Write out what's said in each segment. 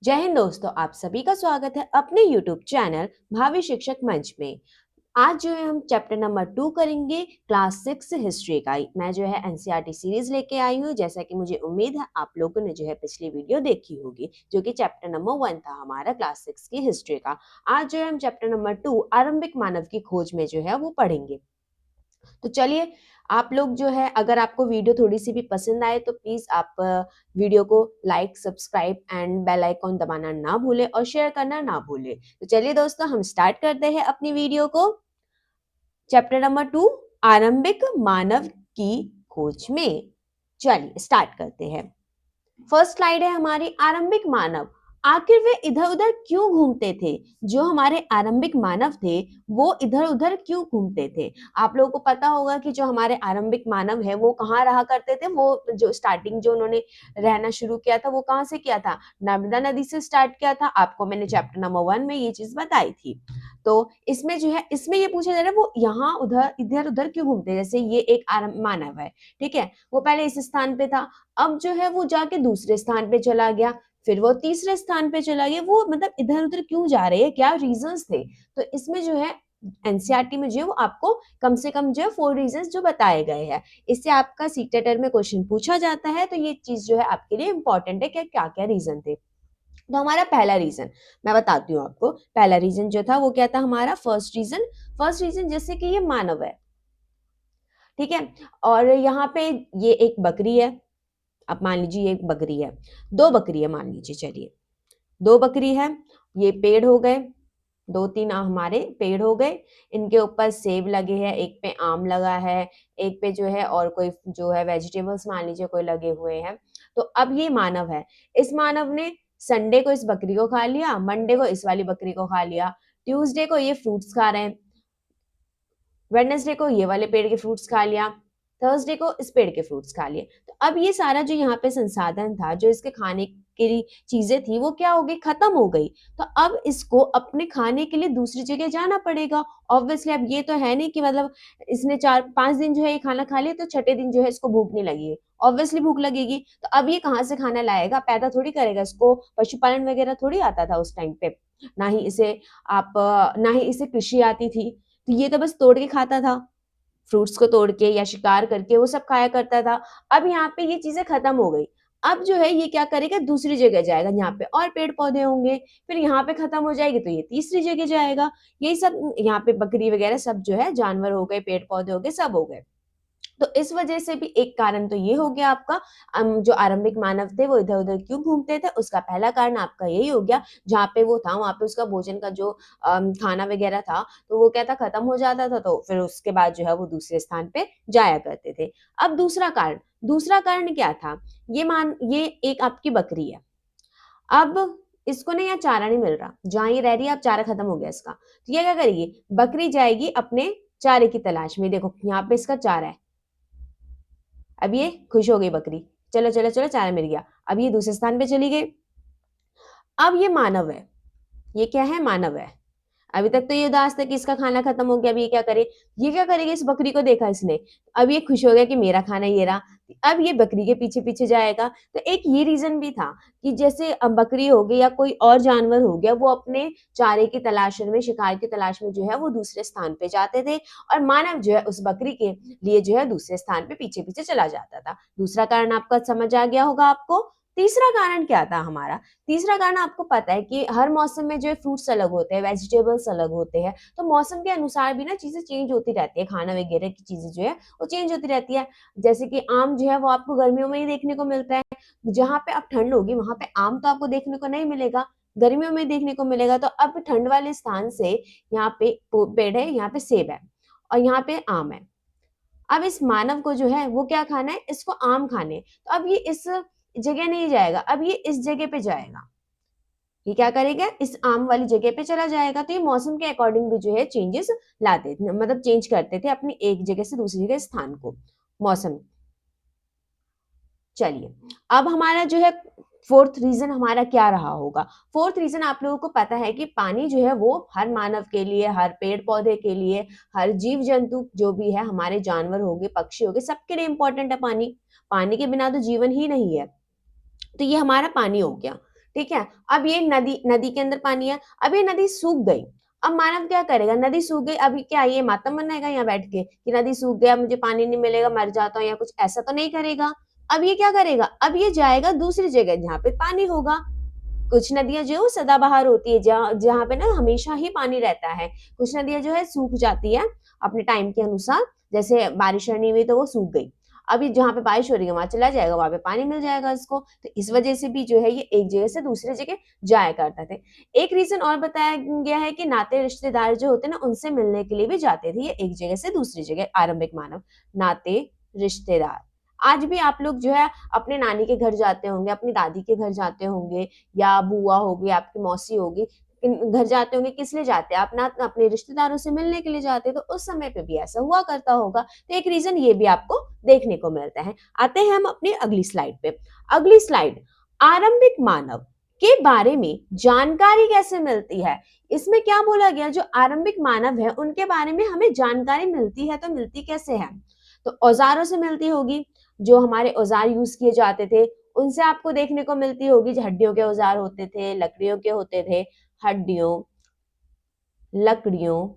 जय हिंद दोस्तों, आप सभी का स्वागत है अपने YouTube चैनल भावी शिक्षक मंच में। आज जो है हम चैप्टर नंबर 2 करेंगे क्लास 6 हिस्ट्री का। मैं जो है एनसीईआरटी सीरीज लेके आई हूँ, जैसा कि मुझे उम्मीद है आप लोगों ने जो है पिछली वीडियो देखी होगी, जो कि चैप्टर नंबर 1 था हमारा क्लास 6 की हिस्ट्री का। आज जो है हम चैप्टर नंबर 2 आरंभिक मानव की खोज में जो है वो पढ़ेंगे। तो चलिए, आप लोग जो है अगर आपको वीडियो थोड़ी सी भी पसंद आए तो प्लीज आप वीडियो को like, subscribe and bell icon दबाना ना भूले और शेयर करना ना भूले। तो चलिए दोस्तों, हम स्टार्ट करते हैं अपनी वीडियो को। चैप्टर नंबर 2 आरंभिक मानव की खोज में। चलिए स्टार्ट करते हैं। फर्स्ट स्लाइड है हमारी आरंभिक मानव। आखिर वे इधर उधर क्यों घूमते थे? जो हमारे आरंभिक मानव थे वो इधर उधर क्यों घूमते थे? आप लोगों को पता होगा कि जो हमारे आरंभिक मानव है वो कहाँ रहा करते थे। वो जो स्टार्टिंग जो उन्होंने रहना शुरू किया था वो कहाँ से किया था? नर्मदा नदी से स्टार्ट किया था। आपको मैंने चैप्टर नंबर 1 में ये चीज बताई थी। तो इसमें जो है इसमें ये पूछा जा रहा है वो यहाँ उधर इधर उधर क्यों घूमते हैं। जैसे ये एक मानव है, ठीक है, वो पहले इस स्थान पे था, अब जो है वो जाके दूसरे स्थान पे चला गया, फिर वो तीसरे स्थान पे चला गया। वो मतलब इधर उधर क्यों जा रहे हैं, क्या रीजंस थे? तो इसमें जो है एनसीईआरटी में जो है वो आपको कम से कम जो है 4 रीजंस जो बताए गए हैं। इससे आपका सीटेटर में क्वेश्चन पूछा जाता है, तो ये चीज जो है आपके लिए इंपॉर्टेंट है कि क्या क्या रीजन थे। तो हमारा पहला रीजन मैं बताती हूँ आपको। पहला रीजन जो था वो क्या था हमारा? फर्स्ट रीजन जैसे कि ये मानव है, ठीक है, और यहाँ पे ये एक बकरी है। अब मान लीजिए एक बकरी है, दो बकरी है मान लीजिए, चलिए दो बकरी है, ये पेड़ हो गए, दो तीन हमारे पेड़ हो गए, इनके ऊपर सेब लगे हैं, एक पे आम लगा है, एक पे जो है और कोई जो है वेजिटेबल्स मान लीजिए कोई लगे हुए हैं। तो अब ये मानव है, इस मानव ने संडे को इस बकरी को खा लिया, मंडे को इस वाली बकरी को खा लिया, ट्यूसडे को ये फ्रूट्स खा रहे हैं, वेडनेसडे को ये वाले पेड़ के फ्रूट्स खा लिया, थर्सडे को इस पेड़ के फ्रूट्स खा लिए। तो अब ये सारा जो यहाँ पे संसाधन था, जो इसके खाने के लिए चीजें थी, वो क्या हो गई? खत्म हो गई। तो अब इसको अपने खाने के लिए दूसरी जगह जाना पड़ेगा। ऑब्वियसली अब ये तो है नहीं कि मतलब इसने 4-5 दिन जो है ये खाना खा लिया तो छठे दिन जो है इसको भूख नहीं लगी। ऑब्वियसली भूख लगेगी। तो अब ये कहाँ से खाना लाएगा? पैदा थोड़ी करेगा। इसको पशुपालन वगैरह थोड़ी आता था उस टाइम पे, ना ही इसे ना ही इसे कृषि आती थी। तो ये तो बस तोड़ के खाता था, फ्रूट्स को तोड़ के या शिकार करके वो सब खाया करता था। अब यहाँ पे ये चीजें खत्म हो गई। अब जो है ये क्या करेगा? दूसरी जगह जाएगा जहाँ पे और पेड़ पौधे होंगे, फिर यहाँ पे खत्म हो जाएगी तो ये तीसरी जगह जाएगा। यही सब यहाँ पे बकरी वगैरह सब जो है जानवर हो गए, पेड़ पौधे हो गए, सब हो गए। तो इस वजह से भी एक कारण तो ये हो गया आपका। जो आरंभिक मानव थे वो इधर उधर क्यों घूमते थे, उसका पहला कारण आपका यही हो गया। जहाँ पे वो था वहां पे उसका भोजन का जो खाना वगैरह था तो वो क्या था? खत्म हो जाता था। तो फिर उसके बाद जो है वो दूसरे स्थान पे जाया करते थे। अब दूसरा कारण क्या था? ये एक आपकी बकरी है। अब इसको ना यहाँ चारा नहीं मिल रहा, जहाँ ये रह रही है अब चारा खत्म हो गया इसका। तो ये क्या करेगी? बकरी जाएगी अपने चारे की तलाश में। देखो यहाँ पे इसका चारा है, अब ये खुश हो गई बकरी, चलो चलो चलो चारा मिल गया। अब ये दूसरे स्थान पे चली गई। अब ये मानव है, ये क्या है? मानव है। अभी तक तो ये उदास था कि इसका खाना खत्म हो गया। अब ये क्या करे? ये क्या करेगा? इस बकरी को देखा इसने, अब ये खुश हो गया कि मेरा खाना ये रहा। अब ये बकरी के पीछे पीछे जाएगा। तो एक ये रीजन भी था कि जैसे बकरी हो गई या कोई और जानवर हो गया, वो अपने चारे की तलाश में, शिकार की तलाश में जो है वो दूसरे स्थान पे जाते थे, और मानव जो है उस बकरी के लिए जो है दूसरे स्थान पे पीछे पीछे चला जाता था। दूसरा कारण आपका समझ आ गया होगा आपको। तीसरा कारण क्या था हमारा? तीसरा कारण आपको पता है कि हर मौसम में जो है फ्रूट्स अलग होते हैं, वेजिटेबल्स अलग होते हैं, तो मौसम के अनुसार भी ना चीजें चेंज होती रहती है। खाना वगैरह की चीजें जो है वो चेंज होती रहती है। जैसे कि आम जो है वो आपको गर्मियों में ही देखने को मिलता है। जहाँ पे अब ठंड होगी वहां पे आम तो आपको देखने को नहीं मिलेगा, गर्मियों में देखने को मिलेगा। तो अब ठंड वाले स्थान से यहाँ पे पेड़ है, यहाँ पे सेब है और यहाँ पे आम है। अब इस मानव को जो है वो क्या खाना है? इसको आम खाने। तो अब ये इस जगह नहीं जाएगा, अब ये इस जगह पे जाएगा। ये क्या करेगा? इस आम वाली जगह पे चला जाएगा। तो ये मौसम के अकॉर्डिंग भी जो है चेंजेस लाते थे, मतलब चेंज करते थे अपनी एक जगह से दूसरी जगह स्थान को, मौसम। चलिए, अब हमारा जो है फोर्थ रीजन हमारा क्या रहा होगा? फोर्थ रीजन आप लोगों को पता है कि पानी जो है वो हर मानव के लिए, हर पेड़ पौधे के लिए, हर जीव जंतु जो भी है, हमारे जानवर हो गए, पक्षी हो गए, सबके लिए इंपॉर्टेंट है पानी। पानी के बिना तो जीवन ही नहीं है। तो ये हमारा पानी हो गया, ठीक है। अब ये नदी नदी के अंदर पानी है, अब ये नदी सूख गई, अब मानव क्या करेगा, नदी सूख गई, अभी क्या ये मातम मनाएगा यहाँ बैठ के कि नदी सूख गया, मुझे पानी नहीं मिलेगा, मर जाता हूँ, या कुछ ऐसा तो नहीं करेगा। अब ये क्या करेगा, अब ये जाएगा दूसरी जगह जहाँ पे पानी होगा। कुछ नदियां जो सदाबहार होती है, जहाँ जहाँ पे ना हमेशा ही पानी रहता है। कुछ नदियां जो है सूख जाती है अपने टाइम के अनुसार, जैसे बारिश नहीं हुई तो वो सूख गई। अभी जहाँ पे बारिश हो रही है वहां चला जाएगा, वहां पे पानी मिल जाएगा इसको। तो इस वजह से भी जो है ये एक जगह से दूसरी जगह जाया करते थे। एक रीजन और बताया गया है कि नाते रिश्तेदार जो होते हैं ना, उनसे मिलने के लिए भी जाते थे ये एक जगह से दूसरी जगह, आरंभिक मानव। नाते रिश्तेदार, आज भी आप लोग जो है अपने नानी के घर जाते होंगे, अपनी दादी के घर जाते होंगे, या बुआ होगी, आपकी मौसी होगी, घर जाते होंगे, किस लिए जाते हैं, अपना अपने रिश्तेदारों से मिलने के लिए जाते हैं। तो उस समय पे भी ऐसा हुआ करता होगा। तो एक रीजन ये भी आपको देखने को मिलता है। आते हैं हम अपनी अगली स्लाइड पे। अगली स्लाइड, आरंभिक मानव के बारे में जानकारी कैसे मिलती है। इसमें क्या बोला गया, जो आरंभिक मानव है उनके बारे में हमें जानकारी मिलती है, तो मिलती कैसे है, तो औजारों से मिलती होगी। जो हमारे औजार यूज किए जाते थे उनसे आपको देखने को मिलती होगी। जो हड्डियों के औजार होते थे, लकड़ियों के होते थे, हड्डियों, लकड़ियों,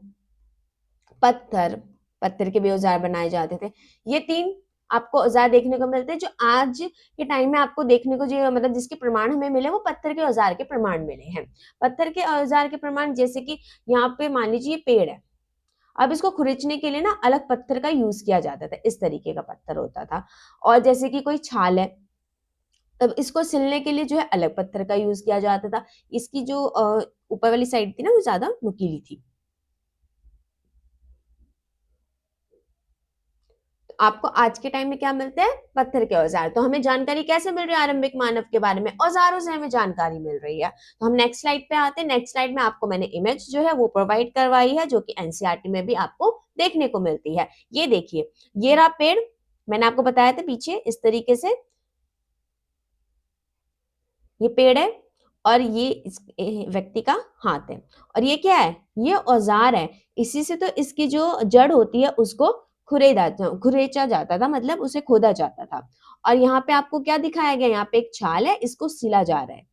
पत्थर, पत्थर के भी औजार बनाए जाते थे। ये तीन आपको औजार देखने को मिलते हैं। जो आज के टाइम में आपको देखने को जो मतलब जिसके प्रमाण हमें मिले वो पत्थर के औजार के प्रमाण मिले हैं। पत्थर के औजार के प्रमाण, जैसे कि यहाँ पे मान लीजिए पेड़ है, अब इसको खुरचने के लिए ना अलग पत्थर का यूज किया जाता था, इस तरीके का पत्थर होता था। और जैसे कि कोई छाल है, तब इसको सिलने के लिए जो है अलग पत्थर का यूज किया जाता था। इसकी जो ऊपर वाली साइड थी ना वो ज्यादा नुकीली थी। आपको आज के टाइम में क्या मिलते हैं, पत्थर के औजार। तो हमें जानकारी कैसे मिल रही है आरंभिक मानव के बारे में, औजारों से हमें जानकारी मिल रही है। तो हम नेक्स्ट स्लाइड पे आते हैं। नेक्स्ट स्लाइड में आपको मैंने इमेज जो है वो प्रोवाइड करवाई है, जो कि एनसीईआरटी में भी आपको देखने को मिलती है। ये देखिए, ये रहा पेड़, मैंने आपको बताया था पीछे इस तरीके से, ये पेड़ है और ये इस व्यक्ति का हाथ है। और ये क्या है, ये औजार है। इसी से तो इसकी जो जड़ होती है उसको खुरेचा जाता था, मतलब उसे खोदा जाता था। और यहाँ पे आपको क्या दिखाया गया, यहाँ पे एक छाल है, इसको सिला जा रहा है।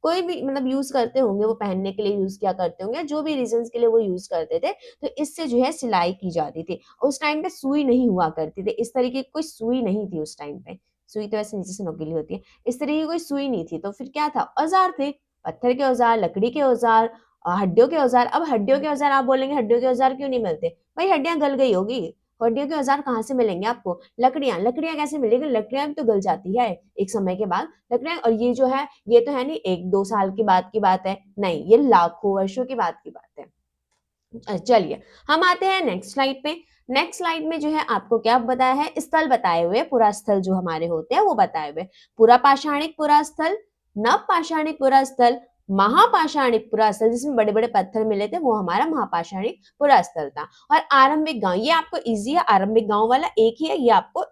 कोई भी मतलब यूज करते होंगे, वो पहनने के लिए यूज किया करते होंगे, जो भी रीजंस के लिए वो यूज करते थे। तो इससे जो है सिलाई की जाती थी। उस टाइम पे सुई नहीं हुआ करती थी, इस तरीके की कोई सुई नहीं थी उस टाइम पे। सुई तो ऐसे नीचे से नोकीली होती है, इस तरीके की कोई सुई नहीं थी। तो फिर क्या था, औजार थे, पत्थर के औजार, लकड़ी के औजार, हड्डियों के औजार। अब हड्डियों के औजार आप बोलेंगे हड्डियों के औजार क्यों नहीं मिलते, भाई हड्डियां गल गई होगी, हड्डियों के औजार कहाँ से मिलेंगे आपको। लकड़ियां, लकड़ियां कैसे मिलेगी, लकड़ियां भी तो गल जाती है एक समय के बाद लकड़ियां। और ये जो है ये तो है नहीं 1-2 साल की बात है, नहीं, ये लाखों वर्षों की बात है। चलिए हम आते हैं नेक्स्ट स्लाइड पे। नेक्स्ट स्लाइड में जो है आपको क्या बताया है, स्थल बताए हुए, पुरा स्थल जो हमारे होते हैं वो बताए हुए। पुरा पाषाणिक पुरा स्थल, नव पाषाणिक पुरा स्थल, महापाषाणिक पुरा स्थल, जिसमें बड़े बड़े पत्थर मिले थे, वो हमारा महापाषाणिक पुरा स्थल था। और आरंभिक गांव, ये आपको इजी है, आरंभिक गांव वाला एक ही है, ये आपको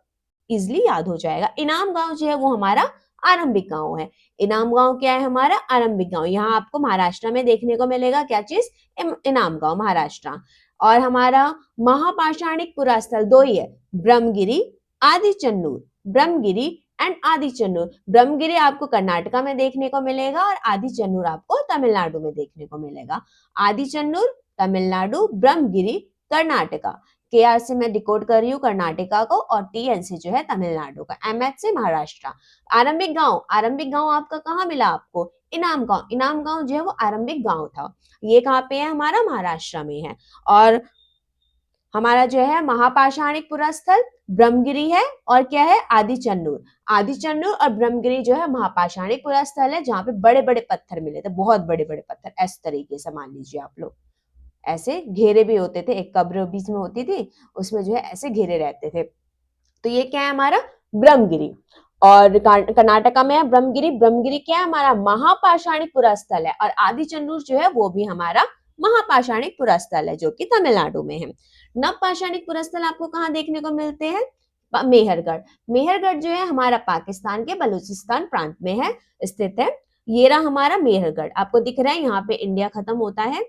इजिली याद हो जाएगा। इनाम गांव जो है वो हमारा आरंभिक गांव है। इनाम गांव क्या है, हमारा आरंभिक गांव। यहाँ आपको महाराष्ट्र में देखने को मिलेगा, क्या चीज, इनाम गांव, महाराष्ट्र। और हमारा महापाषाणिक पुरास्थल दो ही है, ब्रह्मगिरी, आदिचन्नूर। ब्रह्मगिरी एंड आदिचन्नूर। ब्रह्मगिरी आपको कर्नाटका में देखने को मिलेगा और आदिचन्नूर आपको तमिलनाडु में देखने को मिलेगा। आदिचन्नूर तमिलनाडु, ब्रह्मगिरी कर्नाटका। केआर से मैं डिकोड कर रही हूँ कर्नाटका को, और टीएन से जो है तमिलनाडु का, एमएच से महाराष्ट्र। आरंभिक गांव, आरंभिक गांव आपका कहाँ मिला आपको, इनाम गांव। इनाम गांव जो है वो आरंभिक गांव था। ये कहाँ पे है, हमारा महाराष्ट्र में है। और हमारा जो है महापाषाणिक पुरास्थल ब्रह्मगिरी है, और क्या है, आदिचन्नूर। आदिचन्नूर और ब्रह्मगिरी जो है महापाषाणिक पुरास्थल है, जहाँ पे बड़े बड़े पत्थर मिले थे, बहुत बड़े बड़े पत्थर, इस तरीके से मान लीजिए आप लोग। ऐसे घेरे भी होते थे, एक कब्र बीच में होती थी, उसमें जो है ऐसे घेरे रहते थे। तो ये क्या है, हमारा ब्रह्मगिरी। और कर्नाटका में है ब्रह्मगिरी। ब्रह्मगिरी क्या है, हमारा महापाषाणिक पुरास्थल है। और आदिचन्नूर जो है वो भी हमारा महापाषाणिक पुरास्थल है, जो कि तमिलनाडु में है। नव पाषाणिक पुरास्थल आपको कहाँ देखने को मिलते हैं, मेहरगढ़। मेहरगढ़ जो है हमारा पाकिस्तान के बलूचिस्तान प्रांत में है, स्थित है। ये रहा हमारा मेहरगढ़, आपको दिख रहा है, यहाँ पे इंडिया खत्म होता है,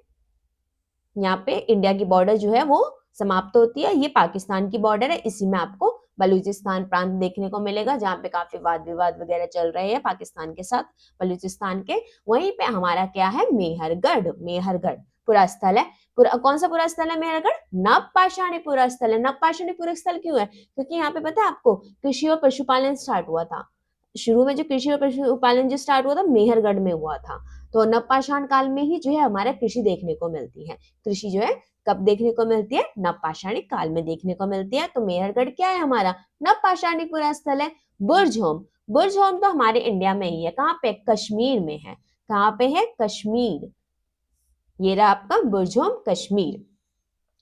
यहाँ पे इंडिया की बॉर्डर जो है वो समाप्त होती है, ये पाकिस्तान की बॉर्डर है, इसी में आपको बलूचिस्तान प्रांत देखने को मिलेगा, जहाँ पे काफी वाद विवाद वगैरह चल रहे हैं पाकिस्तान के साथ, बलूचिस्तान के। वहीं पे हमारा क्या है, मेहरगढ़। मेहरगढ़ पूरा स्थल है। पूरा कौन सा पूरा स्थल है मेहरगढ़? नवपाषाणी पूरा स्थल है। नवपाषाणी पूरा स्थल क्यों है? क्योंकि यहाँ पे पता है आपको, कृषि और पशुपालन स्टार्ट हुआ था। शुरू में जो कृषि और पशुपालन जो स्टार्ट हुआ था मेहरगढ़ में हुआ था। तो नवपाषाण काल में ही जो है हमारा कृषि देखने को मिलती है। कृषि जो है कब देखने को मिलती है? नवपाषाणिक काल में देखने को मिलती है। तो मेहरगढ़ क्या है हमारा? नवपाषाणिक पूरा स्थल है। बुर्ज होम, बुर्ज होम तो हमारे इंडिया में ही है। कहाँ पे? कश्मीर में है। कहाँ पे है? कश्मीर। ये रहा आपका बुर्ज होम, कश्मीर।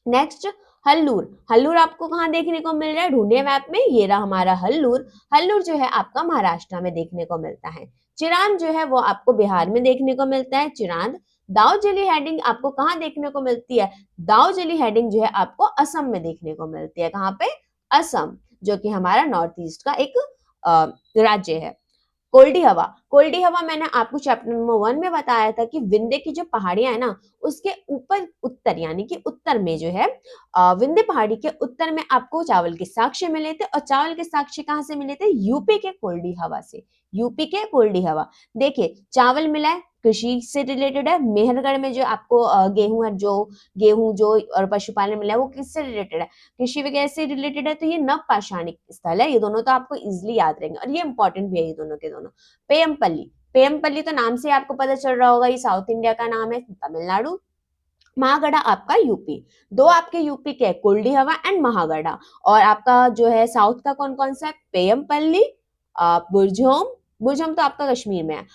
नेक्स्ट, हल्लूर। हल्लूर आपको कहाँ देखने को मिल रहा है? ढूंढिए मैप में। ये रहा हमारा हल्लूर। हल्लूर जो है आपका महाराष्ट्र में देखने को मिलता है। चिरांद जो है वो आपको बिहार में देखने को मिलता है, चिरांद। दाउजेली हेडिंग आपको कहाँ देखने को मिलती है? दाउजेली हेडिंग जो है आपको असम में देखने को मिलती है। कहाँ पे? असम, जो कि हमारा नॉर्थ ईस्ट का एक राज्य है। कोल्डी हवा, कोल्डी हवा मैंने आपको चैप्टर नंबर 1 में बताया था कि विंध्य की जो पहाड़ियां है ना, उसके ऊपर उत्तर यानी कि उत्तर में जो है विंध्य पहाड़ी के उत्तर में आपको चावल के साक्ष्य मिले थे। और चावल के साक्ष्य कहाँ से मिले थे? यूपी के कोल्डी हवा से। यूपी के कोल्डी हवा। देखिए, चावल मिला है, कृषि से रिलेटेड है। मेहरगढ़ में जो आपको गेहूं है, गेहूं जो और पशुपालन मिला है, वो किससे रिलेटेड है? कृषि वगैरह से रिलेटेड है। तो ये नवपाषाणिक स्थल है। ये दोनों तो आपको इजिली याद रहेंगे और ये इंपॉर्टेंट भी है, ये दोनों के दोनों। पेयमपल्ली, पेयमपल्ली तो नाम से आपको पता चल रहा होगा, ये साउथ इंडिया का नाम है, तमिलनाडु। महागढ़ा आपका यूपी। दो आपके यूपी के, कुल्डी हवा एंड महागढ़ा। और आपका जो है साउथ का कौन कौन सा है? पेयमपल्ली, बुर्जोम। बुर्जोम तो आपका कश्मीर में है।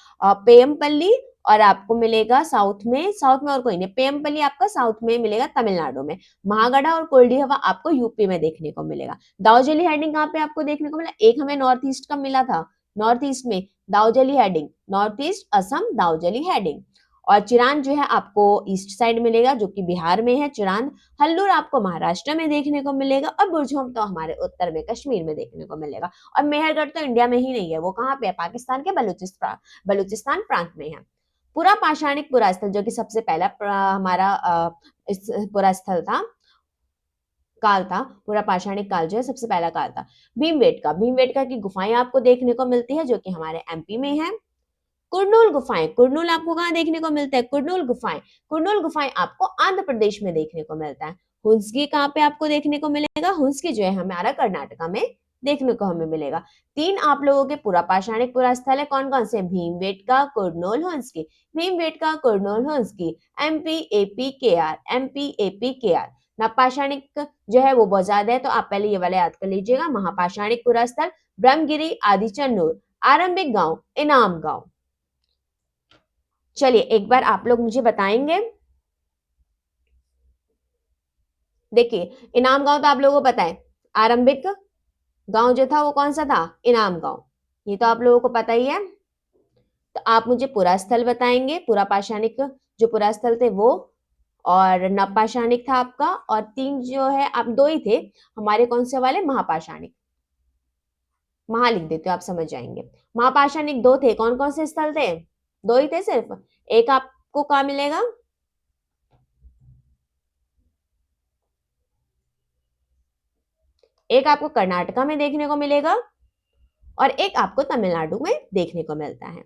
पेयमपल्ली, और आपको मिलेगा साउथ में और कोई नहीं। पेयमपल्ली आपका साउथ में मिलेगा, तमिलनाडु में। महागढ़ा और कोल्डी हवा आपको यूपी में देखने को मिलेगा। दाउजेली हेडिंग कहाँ पे आपको देखने को मिला? एक हमें नॉर्थ ईस्ट का मिला था, नॉर्थ ईस्ट में दाउजेली हेडिंग, नॉर्थ ईस्ट असम दाउजेली हेडिंग। और चिरांद जो है आपको ईस्ट साइड मिलेगा, जो कि बिहार में है चिरांद। हल्लूर आपको महाराष्ट्र में देखने को मिलेगा। और बुर्जहोम तो हमारे उत्तर में कश्मीर में देखने को मिलेगा। और मेहरगढ़ तो इंडिया में ही नहीं है, वो कहाँ पे है? पाकिस्तान के बलूचिस्तान प्रांत में है। पूरा पाषाणिक पुरा स्थल, जो कि सबसे पहला हमारा इस पुरा स्थल था, काल था। पूरा पाषाणिक काल जो है सबसे पहला काल था। भीमबेटका, भीमबेटका की गुफाएं आपको देखने को मिलती है, जो कि हमारे एमपी में है। कुरनूल गुफाएं, कुरनूल आपको कहाँ देखने को मिलता है? कुरनूल गुफाएं, कुरनूल गुफाएं आपको आंध्र प्रदेश में देखने को मिलता है। हुंसगी कहाँ पे आपको देखने को मिलेगा? हुंसगी जो है हमारा कर्नाटका में देखने को हमें मिलेगा। तीन आप लोगों के पूरा पाषाणिक पूरा स्थल है, कौन कौन से? भीमबेटका, कुरनूल, हुंसगी। भीमबेटका, कुरनूल, हुंसगी, एमपी एपी के आर, एमपी एपी के आर। नवपाषाणिक जो है वो बहुत ज्यादा है, तो आप पहले ये वाला याद कर लीजिएगा। महापाषाणिक पूरा स्थल ब्रह्मगिरी, आदिचनूर, आरंभिक गांव, इनाम गांव। चलिए एक बार आप लोग मुझे बताएंगे। देखिए, इनाम गांव तो आप लोगों को पता है। आरंभिक गांव जो था वो कौन सा था? इनाम गांव। ये तो आप लोगों को पता ही है। तो आप मुझे पूरा स्थल बताएंगे, पूरा पाषाणिक जो पूरा स्थल थे वो, और नवपाषाणिक था आपका, और तीन जो है आप दो ही थे हमारे, कौन से वाले? महापाषाणिक। महा लिख देते हो, आप समझ जाएंगे। महापाषाणिक दो थे, कौन कौन से स्थल थे? दो ही थे सिर्फ। एक आपको कहाँ मिलेगा? एक आपको कर्नाटका में देखने को मिलेगा और एक आपको तमिलनाडु में देखने को मिलता है।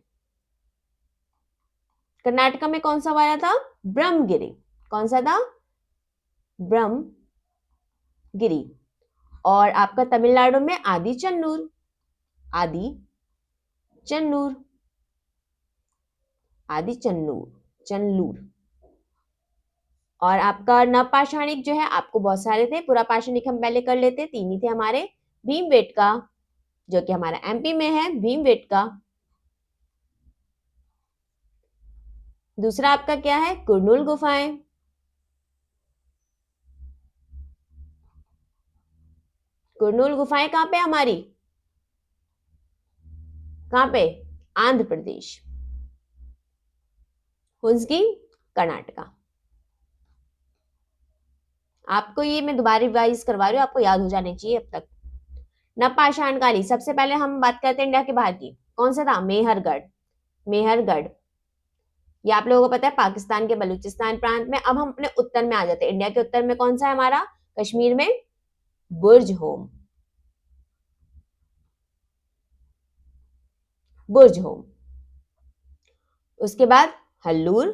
कर्नाटका में कौन सा वाला था? ब्रह्मगिरी। कौन सा था? ब्रह्मगिरी। और आपका तमिलनाडु में आदि चन्नूर, आदि चन्नूर, आदि चन्नूर, चन्नूर। और आपका नवपाषाणिक जो है आपको बहुत सारे थे। पूरा पाषाणिक हम पहले कर लेते, तीन ही थे हमारे। भीमबेटका जो कि हमारा एमपी में है, भीमबेटका। दूसरा आपका क्या है? कुरनूल गुफाएं। कुरनूल गुफाएं कहाँ पे हमारी? कहाँ पे? आंध्र प्रदेश। हुंसगी कर्नाटका। आपको ये मैं दोबारा रिवाइज करवा रही हूँ, आपको याद हो जाने चाहिए अब तक। नवपाषाण काली, सबसे पहले हम बात करते हैं इंडिया के बाहर की, कौन सा था? मेहरगढ़। मेहरगढ़ ये आप लोगों को पता है पाकिस्तान के बलूचिस्तान प्रांत में। अब हम अपने उत्तर में आ जाते हैं। इंडिया के उत्तर में कौन सा है हमारा? कश्मीर में बुर्ज होम। बुर्जहोम। उसके बाद हल्लूर।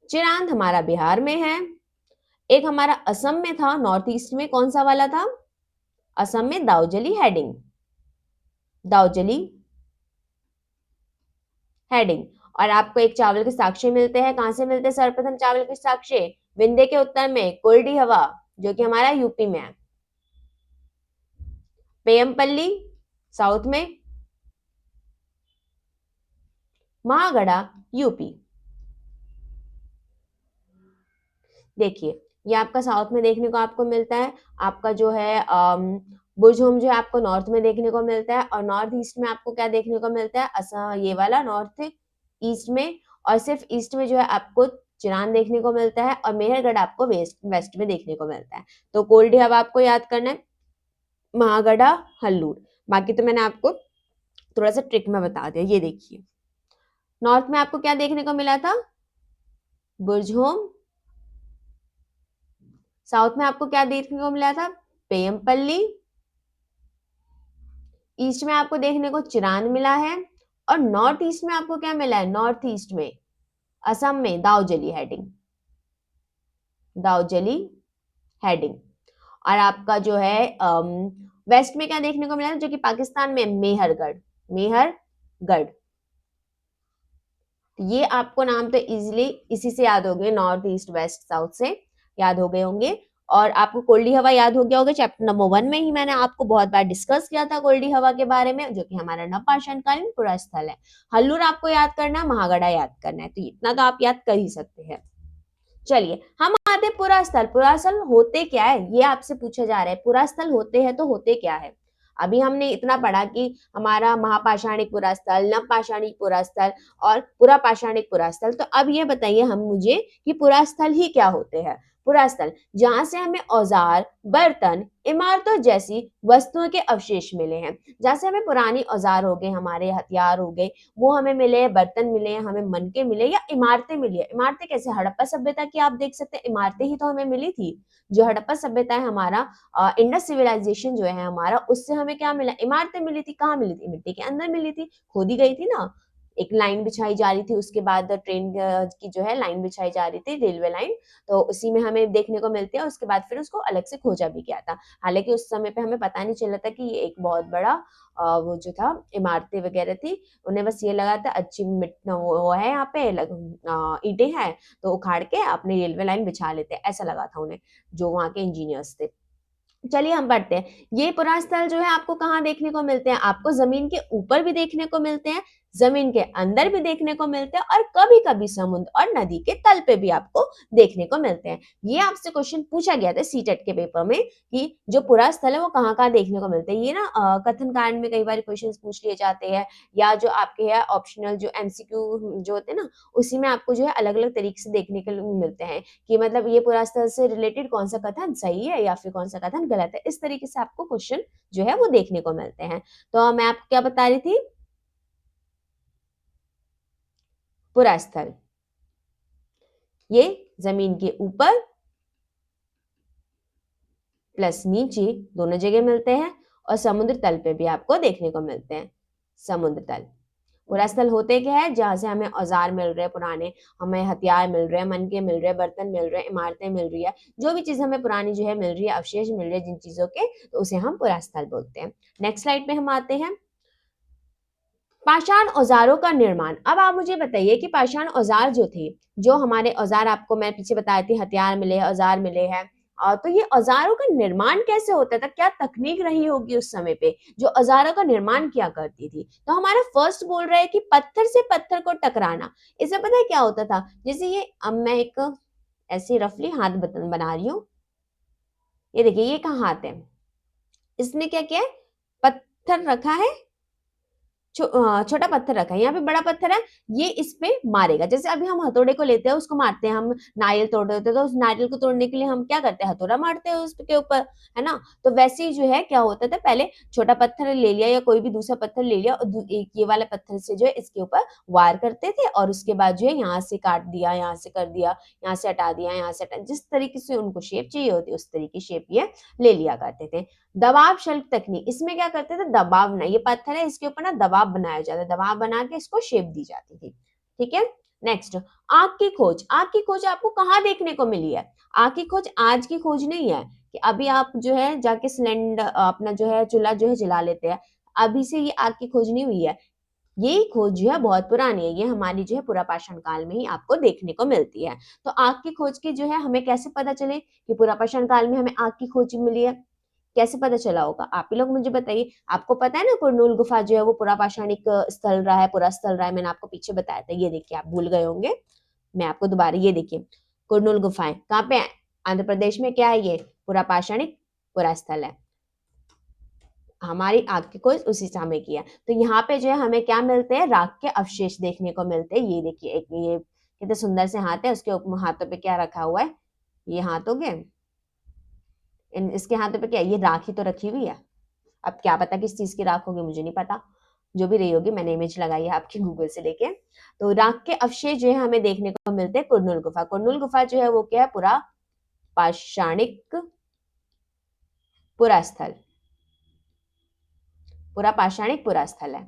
चिरांद हमारा बिहार में है। एक हमारा असम में था, नॉर्थ ईस्ट में, कौन सा वाला था? असम में दाउजली हेडिंग। दाउजली हेडिंग। और आपको एक चावल के साक्ष्य मिलते हैं, कहां से मिलते हैं सर्वप्रथम चावल के साक्ष्य? विंध्य के उत्तर में कुर्डी हवा, जो कि हमारा यूपी में है। पेयमपल्ली साउथ में, महागढ़ा यूपी। देखिए, ये आपका साउथ में देखने को आपको मिलता है। आपका जो है बुर्जहोम जो है आपको नॉर्थ में देखने को मिलता है, और नॉर्थ ईस्ट में आपको क्या देखने को मिलता है? ये वाला नॉर्थ ईस्ट में। और सिर्फ ईस्ट में जो है आपको चिरान देखने को मिलता है, और मेहरगढ़ आपको वेस्ट में देखने को मिलता है। तो कोल्डी हवा आपको याद करना है, महागढ़ा, हल्लूर। बाकी तो मैंने आपको थोड़ा सा ट्रिक में बता दिया। ये देखिए, नॉर्थ में आपको क्या देखने को मिला था? बुर्जहोम। साउथ में आपको क्या देखने को मिला था? पेयमपल्ली। ईस्ट में आपको देखने को चिरान मिला है, और नॉर्थ ईस्ट में आपको क्या मिला है? नॉर्थ ईस्ट में असम में दाउजली हेडिंग। दाउजली हेडिंग। और आपका जो है वेस्ट में क्या देखने को मिला है? जो कि पाकिस्तान में मेहरगढ़। मेहरगढ़। ये आपको नाम तो इजीली इसी से याद हो गए, नॉर्थ ईस्ट वेस्ट साउथ से याद हो गए होंगे। और आपको कोल्डी हवा याद हो गया होगा, चैप्टर नंबर 1 में ही मैंने आपको बहुत बार डिस्कस किया था कोल्डी हवा के बारे में, जो कि हमारा नवपाषाणकालीन पुरास्थल है। हल्लूर आपको याद करना है, महागढ़ा याद करना है, तो इतना तो आप याद कर ही सकते हैं। चलिए हम आते हैं पुरास्थल। पुरास्थल होते क्या है, ये आपसे पूछा जा रहा है। पुरास्थल होते हैं तो होते क्या है? अभी हमने इतना पढ़ा कि हमारा महापाषाणिक पुरास्थल, नवपाषाणिक पुरास्थल और पुरापाषाणिक पुरास्थल। तो अब ये बताइए हम मुझे कि पुरास्थल ही क्या होते हैं? पुरास्थल जहां से हमें औजार, बर्तन, इमारतों जैसी वस्तुओं के अवशेष मिले हैं। जहां से हमें पुरानी औजार हो गए, हमारे हथियार हो गए, वो हमें मिले, बर्तन मिले, हमें मनके मिले, या इमारतें मिली है। इमारतें कैसे? हड़प्पा सभ्यता की आप देख सकते हैं, इमारतें ही तो हमें मिली थी। जो हड़प्पा सभ्यता है हमारा, इंडस सिविलाइजेशन जो है हमारा, उससे हमें क्या मिला? इमारतें मिली थी। कहाँ मिली थी? मिट्टी के अंदर मिली थी, खोदी गई थी ना। एक लाइन बिछाई जा रही थी, उसके बाद ट्रेन की जो है लाइन बिछाई जा रही थी, रेलवे लाइन, तो उसी में हमें देखने को मिलती है। उसके बाद फिर उसको अलग से खोजा भी गया था। हालांकि उस समय पे हमें पता नहीं चला था कि ये एक बहुत बड़ा वो जो था इमारतें वगैरह थी। उन्हें बस ये लगा था अच्छी वो है यहाँ पे ईंटें हैं, तो उखाड़ के अपनी रेलवे लाइन बिछा लेते हैं, ऐसा लगा था उन्हें, जो वहाँ के इंजीनियर्स थे। चलिए हम पढ़ते हैं। ये पुरास्थल जो है आपको कहाँ देखने को मिलते हैं? आपको जमीन के ऊपर भी देखने को मिलते हैं, जमीन के अंदर भी देखने को मिलते हैं, और कभी कभी समुद्र और नदी के तल पे भी आपको देखने को मिलते हैं। ये आपसे क्वेश्चन पूछा गया था सीटेट के पेपर में कि जो पुरास्थल है वो कहाँ कहाँ देखने को मिलते हैं। ये ना कथन कांड में कई बार क्वेश्चन पूछ लिए जाते हैं, या जो आपके है ऑप्शनल जो एमसीक्यू जो होते हैं ना, उसी में आपको जो है अलग अलग तरीके से देखने को मिलते हैं कि मतलब ये पुरास्थल से रिलेटेड कौन सा कथन सही है या फिर कौन सा कथन गलत है। इस तरीके से आपको क्वेश्चन जो है वो देखने को मिलते हैं। तो मैं आपको क्या बता रही थी? पुरास्थल ये जमीन के ऊपर प्लस नीचे दोनों जगह मिलते हैं, और समुद्र तल पे भी आपको देखने को मिलते हैं। समुद्र तल। पुरास्थल होते क्या है? जहां से हमें औजार मिल रहे हैं पुराने, हमें हथियार मिल रहे हैं, मनके मिल रहे हैं, बर्तन मिल रहे हैं, इमारतें मिल रही है, जो भी चीज हमें पुरानी जो है मिल रही है, अवशेष मिल रहे हैं जिन चीजों के, तो उसे हम पुरास्थल बोलते हैं। नेक्स्ट स्लाइड पे हम आते हैं। पाषाण औजारों का निर्माण। अब आप मुझे बताइए कि पाषाण औजार जो थे, जो हमारे औजार आपको मैं पीछे बताए थे, हथियार मिले, औजार मिले हैं, तो ये औजारों का निर्माण कैसे होता था? क्या तकनीक रही होगी उस समय पे जो औजारों का निर्माण किया करती थी? तो हमारा फर्स्ट बोल रहा है कि पत्थर से पत्थर को टकराना। इसमें पता है क्या होता था? जैसे ये अब मैं एक ऐसे रफली हाथ बटन बना रही हूँ, ये देखिए ये कहाँ हाथ है, इसने क्या किया है? पत्थर रखा है, छोटा पत्थर रखा है, यहाँ पे बड़ा पत्थर है, ये इस पे मारेगा। जैसे अभी हम हथौड़े को लेते हैं, उसको मारते हैं, हम नारियल तोड़ देते हैं, तो उस नारियल को तोड़ने के लिए हम क्या करते हैं? हथौड़ा मारते हैं उसके ऊपर, है ना। तो वैसे ही जो है क्या होता था, पहले छोटा पत्थर ले लिया या कोई भी दूसरा पत्थर ले लिया, और एक ये वाला पत्थर से जो है इसके ऊपर वार करते थे, और उसके बाद जो है यहाँ से काट दिया, यहाँ से कर दिया, यहाँ से हटा दिया, यहाँ से हटा, जिस तरीके से उनको शेप चाहिए होती है उस तरीके की शेप ये ले लिया करते थे। दबाव शल्क तकनीक, इसमें क्या करते थे? दबाव ना, ये पत्थर है, इसके ऊपर ना दबाव दबाव बनाया जाता है, दबाव बना के इसको शेप दी जाती थी। ठीक है, नेक्स्ट आग की खोज। आग की खोज आपको कहाँ देखने को मिली है? आग की खोज आज की खोज नहीं है कि अभी आप जो है जाके सिलेंडर अपना जो है चूल्हा जो है जला लेते हैं, अभी से ये आग की खोज नहीं हुई है। ये खोज जो है बहुत पुरानी है, ये हमारी जो है पुरापाषाण काल में ही आपको देखने को मिलती है। तो आग की खोज की जो है हमें कैसे पता चले कि पुरापाषाण काल में हमें आग की खोज मिली है? कैसे पता चला होगा? आप ही लोग मुझे बताइए। आपको पता है ना कुरनूल गुफा जो है वो पुरापाषाणिक स्थल रहा है, पुरा स्थल रहा है, मैंने आपको पीछे बताया था। ये देखिए, आप भूल गए होंगे, मैं आपको दोबारा ये देखिए, कुरनूल गुफाएं कहाँ पे है? आंध्र प्रदेश में। क्या है ये? पुरापाषाणिक पुरा स्थल है। हमारी आग की खोज उसी समय की है। तो यहाँ पे जो है हमें क्या मिलते हैं? राख के अवशेष देखने को मिलते हैं। ये देखिए, एक ये कितने सुंदर से हाथ है, उसके हाथों पे क्या रखा हुआ है? ये हाथ हो गए, इसके हाथों पे क्या है? ये राख ही तो रखी हुई है। अब क्या पता किस चीज की राख होगी, मुझे नहीं पता। जो भी रही होगी, मैंने इमेज लगाई है आपकी गूगल से लेके। तो राख के अवशेष जो है हमें देखने को मिलते हैं कुरनूल गुफा। कुरनूल गुफा जो है वो क्या है? पुरा पाषाणिक पुरा स्थल, पूरा पाषाणिक पुरा स्थल है।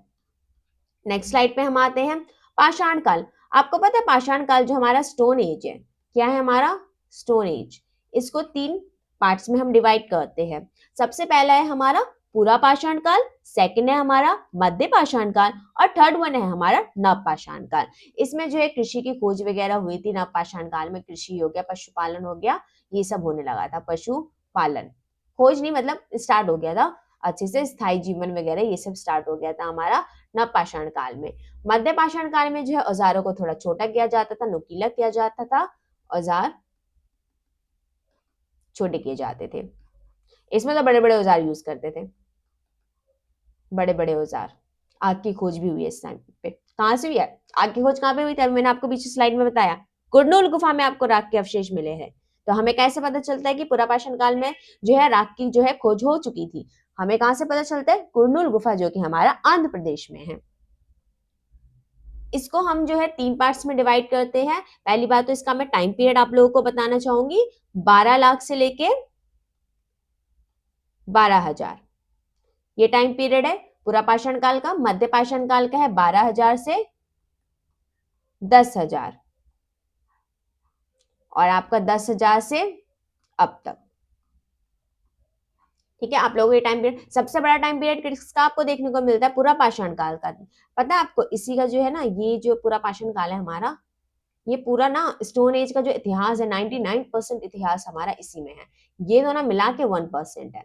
नेक्स्ट स्लाइड पे हम आते हैं। पाषाण काल। आपको पता है पाषाण काल जो हमारा स्टोन एज है, क्या है हमारा? Stone age. इसको 3 पार्ट्स में हम डिवाइड करते हैं। सबसे पहला है हमारा पूरा पाषाण काल, सेकंड है हमारा मध्य पाषाण काल, और थर्ड वन है हमारा नव पाषाण काल। इसमें जो है कृषि की खोज वगैरह हुई थी। नव पाषाण काल में कृषि हो गया, पशुपालन हो गया, ये सब होने लगा था। पशुपालन, खोज नहीं मतलब स्टार्ट हो गया था अच्छे से, स्थायी जीवन वगैरह ये सब स्टार्ट हो गया था हमारा नव पाषाण काल में। मध्य पाषाण काल में जो है औजारों को थोड़ा छोटा किया जाता था, नुकीला किया जाता था, औजार छोटे किए जाते थे। इसमें तो बड़े बड़े औजार यूज करते थे, बड़े बड़े औजार। आग की खोज भी हुई है इस टाइम पे। कहां से हुई है आग की खोज? कहां पे हुई थी? मैंने आपको पीछे स्लाइड में बताया, कुरनूल गुफा में आपको राख के अवशेष मिले हैं। तो हमें कैसे पता चलता है कि पुरापाषाण काल में जो है राख की जो है खोज हो चुकी थी? हमें कहां से पता चलता है? कुरनूल गुफा जो कि हमारा आंध्र प्रदेश में है। इसको हम जो है 3 पार्ट्स में डिवाइड करते हैं। पहली बात तो इसका मैं टाइम पीरियड आप लोगों को बताना चाहूंगी। 12 लाख से लेके 12,000 ये टाइम पीरियड है पुरापाषाण काल का। मध्य पाषाण काल का है 12,000 से 10,000, और आपका 10,000 से अब तक। ठीक है, आप लोगों के टाइम पीरियड, सबसे बड़ा टाइम पीरियड किसका आपको देखने को मिलता है? पूरा पाषाण काल का। पता है आपको, इसी का जो है ना, ये जो पूरा पाषाण काल है हमारा, ये पूरा ना स्टोन एज का जो इतिहास है, 99% इतिहास हमारा इसी में है। ये दोनों मिला के 1% है,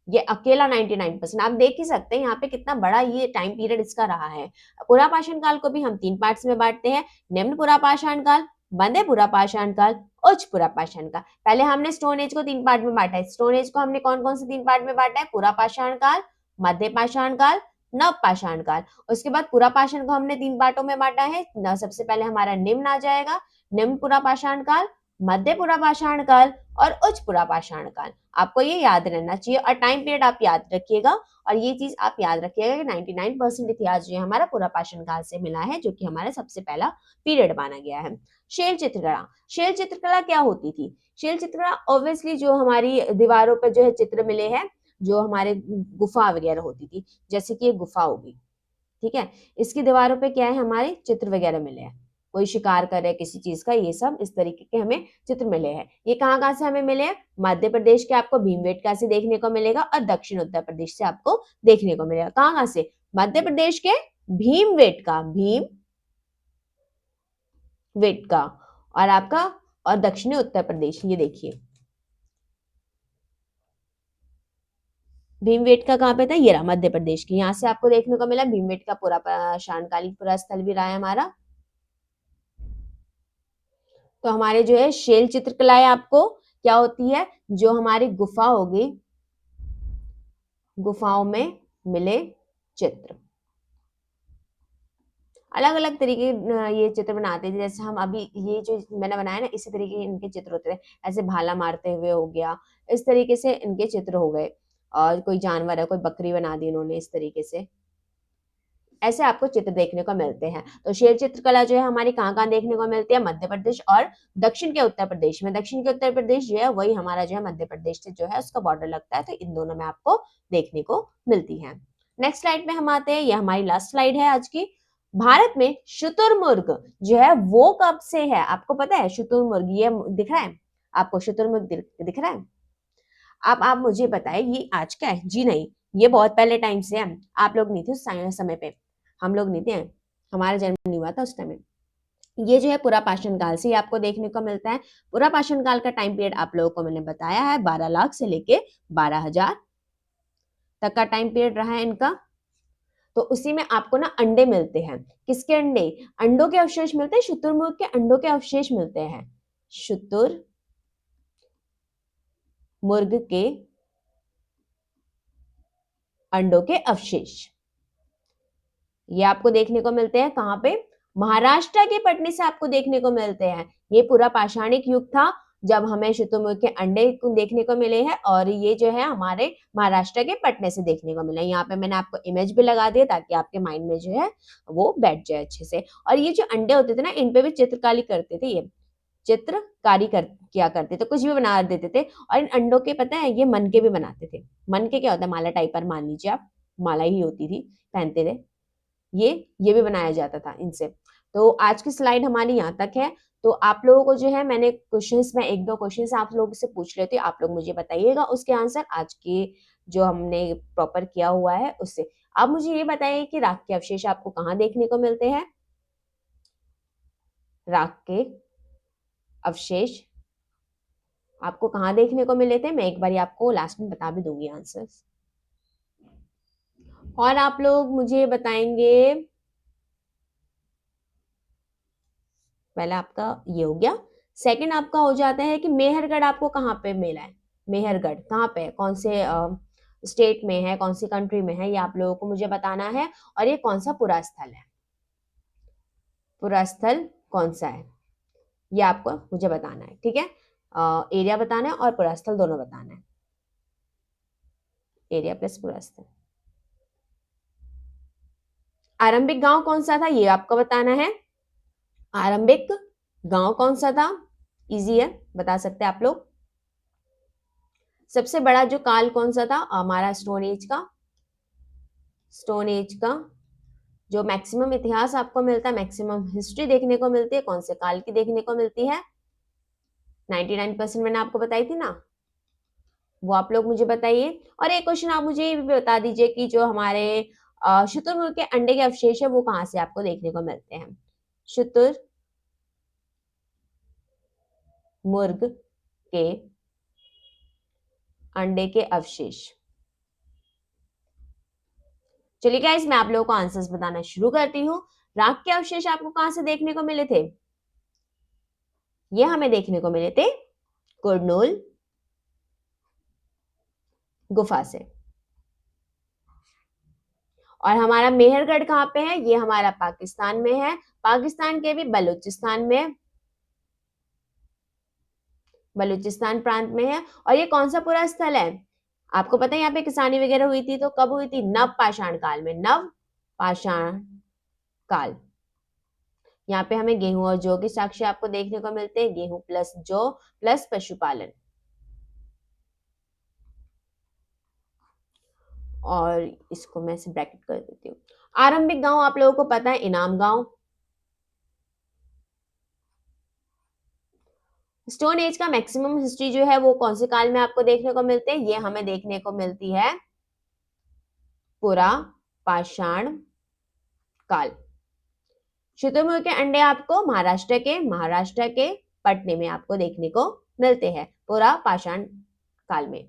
ये अकेला 99%। आप देख ही सकते हैं यहाँ पे कितना बड़ा ये टाइम पीरियड इसका रहा है। पुरापाषाण काल को भी हम 3 पार्ट्स में बांटते हैं, निम्न पुरापाषाण काल, मध्य पुरापाषाण काल, उच्च पुरापाषाण काल। पहले हमने स्टोन एज को 3 पार्ट में बांटा है। स्टोन एज को हमने कौन कौन से 3 पार्ट में बांटा है? पुरापाषाण काल, मध्य पाषाण काल, नव पाषाण काल। उसके बाद पुरापाषाण को हमने 3 पार्टों में बांटा है। सबसे पहले हमारा निम्न आ जाएगा, निम्न पुरापाषाण काल, मध्य पुरापाषाण काल और उच्च पुरापाषाण काल। आपको ये याद रहना चाहिए, और टाइम पीरियड आप याद रखिएगा। और ये चीज आप याद रखिएगा कि 99% इतिहास जो है हमारा पुरापाषाण काल से मिला है, जो कि हमारा सबसे पहला पीरियड माना गया है। शैल चित्रकला। शैल चित्रकला क्या होती थी? शैल चित्रकला ऑब्वियसली जो हमारी दीवारों पर जो है चित्र मिले हैं, जो हमारे गुफा वगैरह होती थी, जैसे कि ये गुफा होगी, ठीक है, इसकी दीवारों पे क्या है? हमारे चित्र वगैरह मिले हैं, कोई शिकार कर रहे किसी चीज का, ये सब इस तरीके के हमें चित्र मिले हैं। ये कहाँ कहाँ से हमें मिले हैं? मध्य प्रदेश के आपको भीमबेटका से देखने को मिलेगा, और दक्षिण उत्तर प्रदेश से आपको देखने को मिलेगा। कहाँ कहाँ से? मध्य प्रदेश के भीमबेटका, भीमबेटका, और आपका और दक्षिणी उत्तर प्रदेश, ये देखिए भीमबेटका कहाँ पे था? ये रहा मध्य प्रदेश की, यहाँ से आपको देखने को मिला भीमबेटका पुरापाषाणकालीन पुरा स्थल भी रहा है हमारा। तो हमारे जो है शैल चित्रकलाएं आपको क्या होती है? जो हमारी गुफा होगी, गुफाओं में मिले चित्र, अलग अलग तरीके ये चित्र बनाते थे। जैसे हम अभी ये जो मैंने बनाया ना, इसी तरीके के इनके चित्र होते थे। ऐसे भाला मारते हुए हो गया, इस तरीके से इनके चित्र हो गए। और कोई जानवर है, कोई बकरी बना दी इन्होंने इस तरीके से, ऐसे आपको चित्र देखने को मिलते हैं। तो शैल चित्रकला जो है हमारी कहाँ कहाँ देखने को मिलती है? मध्य प्रदेश और दक्षिण के उत्तर प्रदेश में। दक्षिण के उत्तर प्रदेश जो है वही हमारा जो है मध्य प्रदेश से जो है उसका बॉर्डर लगता है, तो इन दोनों में आपको देखने को मिलती है। नेक्स्ट स्लाइड पे हम आते हैं, ये हमारी लास्ट स्लाइड है आज की। भारत में शुतुरमुर्ग जो है वो कब से है, आपको पता है? शुतुरमुर्ग ये दिख रहा है आपको, शुतुरमुर्ग दिख रहा है? अब आप मुझे बताएं ये आज का है? जी नहीं, ये बहुत पहले टाइम से है। आप लोग नहीं थे उस समय पे, हम लोग नहीं थे, हमारा जन्म नहीं हुआ था उस टाइम में। ये जो है पूरा पाषाण काल से ही आपको देखने को मिलता है। पूरा पाषाण काल का टाइम पीरियड आप लोगों को मैंने बताया है, 12 लाख से लेके 12,000 तक का टाइम पीरियड रहा है इनका। तो उसी में आपको ना अंडे मिलते हैं। किसके अंडे? अंडों के अवशेष मिलते हैं, शुतुरमुर्ग के अंडों के अवशेष मिलते हैं। शुतुर मुर्ग के अंडों के अवशेष ये आपको देखने को मिलते हैं कहाँ पे? महाराष्ट्र के पटने से आपको देखने को मिलते हैं। ये पूरा पाषाणिक युग था जब हमें शुतुरमुर्ग के अंडे देखने को मिले हैं, और ये जो है हमारे महाराष्ट्र के पटने से देखने को मिले। यहाँ पे मैंने आपको इमेज भी लगा दिया ताकि आपके माइंड में जो है वो बैठ जाए अच्छे से। और ये जो अंडे होते थे ना, इन पे भी चित्रकारी करते थे, ये चित्रकारी किया करते थे, कुछ भी बना देते थे। और इन अंडों के पता है ये मन के भी बनाते थे। मन के क्या होता है? माला टाइप पर, मान लीजिए आप, माला ही होती थी, पहनते थे ये भी बनाया जाता था इनसे। तो आज की स्लाइड हमारी यहाँ तक है। तो आप लोगों को जो है मैंने क्वेश्चंस में एक दो क्वेश्चंस आप लोगों से पूछ लेती हूँ, आप लोग मुझे बताइएगा उसके आंसर आज के जो हमने प्रॉपर किया हुआ है उससे। आप मुझे ये बताइए कि राख के अवशेष आपको कहाँ देखने को मिलते हैं? राख के अवशेष आपको कहाँ देखने को मिले थे? मैं एक बार आपको लास्ट में बता भी दूंगी आंसर्स। और आप लोग मुझे बताएंगे, पहला आपका ये हो गया। सेकंड आपका हो जाता है कि मेहरगढ़ आपको कहाँ पे मिला है? मेहरगढ़ कहाँ पे है, कौन से स्टेट में है, कौन सी कंट्री में है, ये आप लोगों को मुझे बताना है। और ये कौन सा पुरा स्थल है, पुरा स्थल कौन सा है, ये आपको मुझे बताना है। ठीक है, एरिया बताना है और पुरा स्थल दोनों बताना है। एरिया प्लस पुरा स्थल। आरंभिक गांव कौन सा था, ये आपको बताना है। आरंभिक गांव कौन सा था? इजी है, बता सकते हैं आप लोग। सबसे बड़ा जो काल कौन सा था हमारा? स्टोन एज का। स्टोन एज का जो मैक्सिमम इतिहास आपको मिलता है, मैक्सिमम हिस्ट्री देखने को मिलती है, कौन से काल की देखने को मिलती है? 99% मैंने आपको बताई थी ना, वो आप लोग मुझे बताइए। और एक क्वेश्चन आप मुझे ये भी बता दीजिए कि जो हमारे शुतुरमुर्ग के अंडे के अवशेष है वो कहाँ से आपको देखने को मिलते हैं? शुतुर मुर्ग के अंडे के अवशेष। चलिए गाइस, मैं आप लोगों को आंसर्स बताना शुरू करती हूँ। राख के अवशेष आपको कहां से देखने को मिले थे? ये हमें देखने को मिले थे कुरनूल गुफा से। और हमारा मेहरगढ़ कहाँ पे है? ये हमारा पाकिस्तान में है, पाकिस्तान के भी बलूचिस्तान में, बलूचिस्तान प्रांत में है। और ये कौन सा पूरा स्थल है? आपको पता है यहाँ पे किसानी वगैरह हुई थी, तो कब हुई थी? नव पाषाण काल में, नव पाषाण काल। यहाँ पे हमें गेहूं और जौ के साक्ष्य आपको देखने को मिलते हैं, गेहूं प्लस जौ प्लस पशुपालन। और इसको मैं ऐसे ब्रैकेट कर देती हूँ। आरंभिक गांव आप लोगों को पता है, इनाम गांव। स्टोन एज का मैक्सिमम हिस्ट्री जो है वो कौन से काल में आपको देखने को मिलते हैं? ये हमें देखने को मिलती है पुरा पाषाण काल। शुतुरमुर्ग के अंडे आपको महाराष्ट्र के पटने में आपको देखने को मिलते हैं पुरा पाषाण काल में।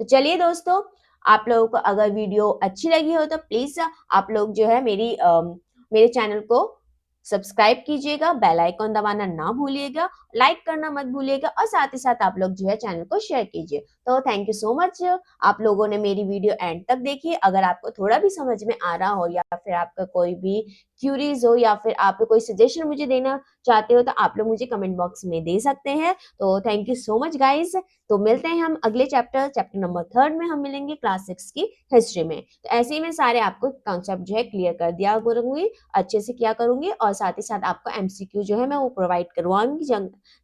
तो चलिए दोस्तों, आप लोगों को अगर वीडियो अच्छी लगी हो तो प्लीज आप लोग जो है मेरे चैनल को सब्सक्राइब कीजिएगा, बेल आइकॉन दबाना ना भूलिएगा, लाइक करना मत भूलिएगा, और साथ ही साथ आप लोग जो है चैनल को शेयर कीजिए। तो थैंक यू सो मच, आप लोगों ने मेरी वीडियो एंड तक देखी। अगर आपको थोड़ा भी समझ में आ रहा हो, या फिर आपका कोई भी क्यूरीज हो, या फिर आप कोई सजेशन मुझे देना चाहते हो, तो आप लोग मुझे कमेंट बॉक्स में दे सकते हैं। तो thank you so much guys. तो मिलते हैं हम अगले चैप्टर नंबर 3 में हम मिलेंगे क्लास 6 की हिस्ट्री में। तो ऐसे ही मैं सारे आपको कॉन्सेप्ट जो है क्लियर कर दिया करूंगी, अच्छे से किया करूंगी, और साथ ही साथ आपको एमसीक्यू जो है मैं वो प्रोवाइड करवाऊंगी।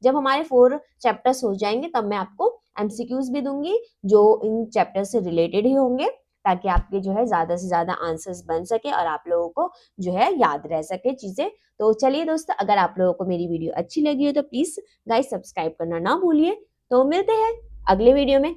जब हमारे 4 चैप्टर्स हो जाएंगे तब मैं आपको एमसीक्यूज भी दूंगी जो इन चैप्टर से रिलेटेड ही होंगे, ताकि आपके जो है ज़्यादा से ज़्यादा आंसर्स बन सके और आप लोगों को जो है याद रह सके चीज़ें। तो चलिए दोस्तों, अगर आप लोगों को मेरी वीडियो अच्छी लगी हो तो प्लीज़ गाइस सब्सक्राइब करना ना भूलिए। तो मिलते हैं अगले वीडियो में।